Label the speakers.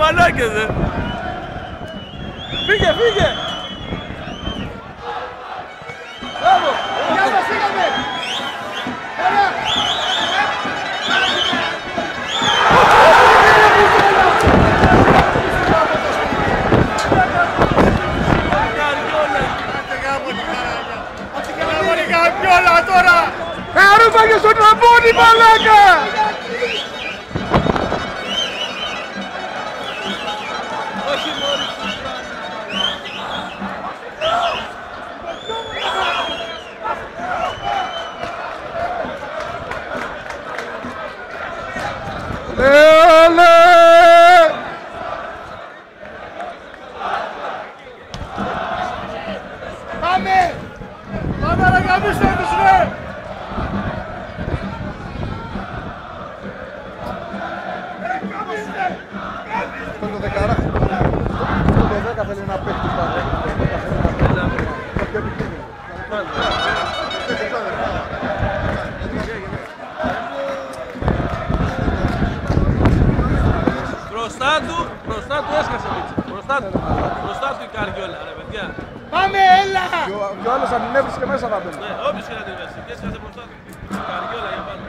Speaker 1: μαλάκες, Φύγε, φύγε! Μπράβο!
Speaker 2: Γεια σας, φύγαμε! Ωραία!
Speaker 3: Χαρούμαγε στο τραμπόνι, μαλάκα!
Speaker 1: Όχι μόλις.
Speaker 3: Έλε!
Speaker 2: Πάμε! Πάμε να γαμίσουμε τους ρε!
Speaker 3: Αυτό είναι το δεκαρά. Το 10 θέλει να παίξει πάντα.
Speaker 1: Μπροστά του έσκασε πίτσα. Μπροστά του η καριόλα, ρε παιδιά.
Speaker 2: Πάμε, έλα!
Speaker 3: Και ο άλλος αν την έβρισκε μέσα θα μπαίνει.
Speaker 1: Ναι, όποιος και να την βέσει. Και έσκασε μπροστά του. Η καριόλα για πάνω.